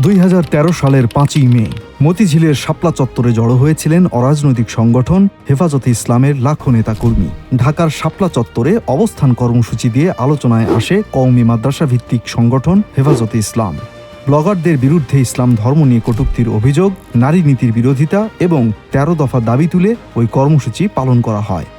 2013 সালের 5ই মে মতিঝিলের শাপলা চত্বরে জড়ো হয়েছিলেন অরাজনৈতিক সংগঠন হেফাজতে ইসলামের লাখো নেতাকর্মী। ঢাকার শাপলা চত্বরে অবস্থান কর্মসূচি দিয়ে আলোচনায় আসে কওমি মাদ্রাসা ভিত্তিক সংগঠন হেফাজতে ইসলাম। ব্লগারদের বিরুদ্ধে ইসলাম ধর্ম নিয়ে কটূক্তির অভিযোগ, নারী নীতির বিরোধিতা এবং 13 দফা দাবি তুলে ওই কর্মসূচি পালন করা হয়।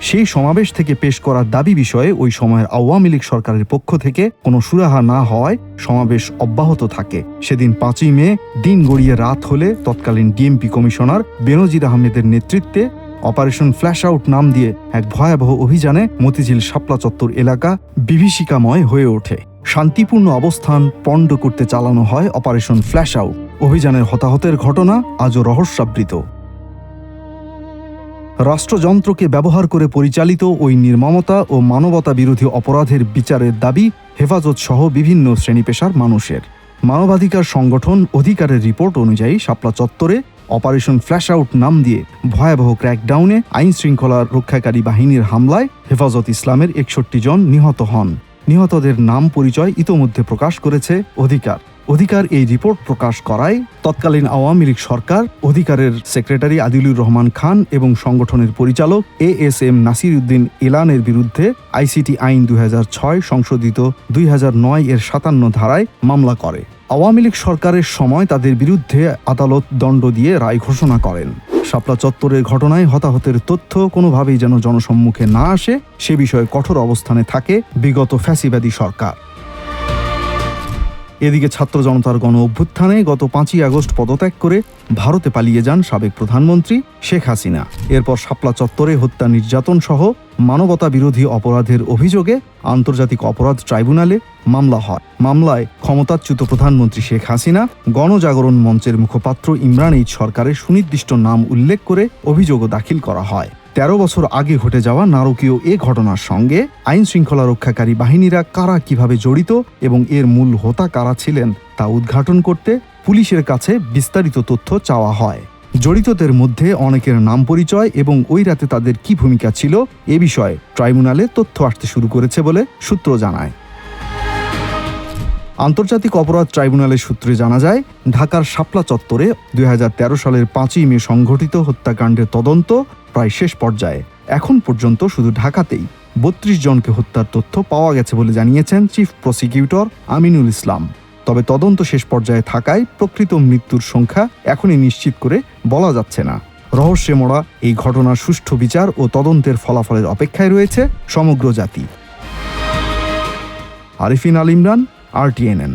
সেই সমাবেশ থেকে পেশ করা দাবি বিষয়ে ওই সময়ের আওয়ামী লীগ সরকারের পক্ষ থেকে কোনো সুরাহা না হওয়ায় সমাবেশ অব্যাহত থাকে। সেদিন 5ই মে দিন গড়িয়ে রাত হলে তৎকালীন ডিএমপি কমিশনার বেনজির আহমেদের নেতৃত্বে অপারেশন ফ্ল্যাশ আউট নাম দিয়ে এক ভয়াবহ অভিযানে মতিঝিল শাপলা চত্বর এলাকা বিভীষিকাময় হয়ে ওঠে। শান্তিপূর্ণ অবস্থান পণ্ড করতে চালানো হয় অপারেশন ফ্ল্যাশ আউট। অভিযানের হতাহতের ঘটনা আজও রহস্যাবৃত। রাষ্ট্রযন্ত্রকে ব্যবহার করে পরিচালিত ওই নির্মমতা ও মানবতা বিরোধী অপরাধের বিচারের দাবি হেফাজত সহ বিভিন্ন শ্রেণীপেশার মানুষের। মানবাধিকার সংগঠন অধিকারের রিপোর্ট অনুযায়ী শাপলা চত্বরে অপারেশন ফ্ল্যাশ আউট নাম দিয়ে ভয়াবহ ক্র্যাকডাউনে আইন শৃঙ্খলা রক্ষাকারী বাহিনীর হামলায় হেফাজত ইসলামের 61 জন নিহত হন। নিহতদের নাম পরিচয় ইতোমধ্যে প্রকাশ করেছে অধিকার এই রিপোর্ট প্রকাশ করায় তৎকালীন আওয়ামী লীগ সরকার অধিকারের সেক্রেটারি আদিলুর রহমান খান এবং সংগঠনের পরিচালক ASM নাসির উদ্দিন এলানের বিরুদ্ধে আইসিটি আইন 2006 সংশোধিত 2009 এর 57 ধারায় মামলা করে। আওয়ামী লীগ সরকারের সময় তাদের বিরুদ্ধে আদালত দণ্ড দিয়ে রায় ঘোষণা করেন। শাপলা চত্বরের ঘটনায় হতাহতের তথ্য কোনোভাবেই যেন জনসম্মুখে না আসে সে বিষয়ে কঠোর অবস্থানে থাকে বিগত ফ্যাসিবাদী সরকার। এদিকে ছাত্র জনতার গণ অভ্যুত্থানে গত 5ই আগস্ট পদত্যাগ করে ভারতে পালিয়ে যান সাবেক প্রধানমন্ত্রী শেখ হাসিনা। এরপর শাপলা চত্বরে হত্যা, নির্যাতন সহ মানবতা বিরোধী অপরাধের অভিযোগে আন্তর্জাতিক অপরাধ ট্রাইব্যুনালে মামলা হয়। মামলায় ক্ষমতাচ্যুত প্রধানমন্ত্রী শেখ হাসিনা, গণজাগরণ মঞ্চের মুখপাত্র ইমরান এইচ সরকারের সুনির্দিষ্ট নাম উল্লেখ করে অভিযোগও দাখিল করা হয়। 13 বছর আগে ঘটে যাওয়া নারকীয় এ ঘটনার সঙ্গে আইন শৃঙ্খলা রক্ষাকারী বাহিনীরা কারা কিভাবে জড়িত এবং এর মূল হোতা কারা ছিলেন তা উদ্ঘাটন করতে পুলিশের কাছে বিস্তারিত তথ্য চাওয়া হয়। জড়িতদের মধ্যে অনেকের নাম পরিচয় এবং ওই রাতে তাদের কি ভূমিকা ছিল এ বিষয়ে ট্রাইব্যুনালে তথ্য আসতে শুরু করেছে বলে সূত্র জানায়। আন্তর্জাতিক অপরাধ ট্রাইব্যুনালের সূত্রে জানা যায়, ঢাকার শাপলা চত্বরে 2013 সালের 5ই মে সংঘটিত হত্যাকাণ্ডের তদন্ত প্রায় শেষ পর্যায়ে। এখন পর্যন্ত শুধু ঢাকাতেই 32 জনকে হত্যার তথ্য পাওয়া গেছে বলে জানিয়েছেন চিফ প্রসিকিউটর আমিনুল ইসলাম। তবে তদন্ত শেষ পর্যায়ে থাকায় প্রকৃত মৃত্যুর সংখ্যা এখনই নিশ্চিত করে বলা যাচ্ছে না। রহস্যে মোড়া এই ঘটনার সুষ্ঠু বিচার ও তদন্তের ফলাফলের অপেক্ষায় রয়েছে সমগ্র জাতি। আরিফিন আল ইমরান, RTNN।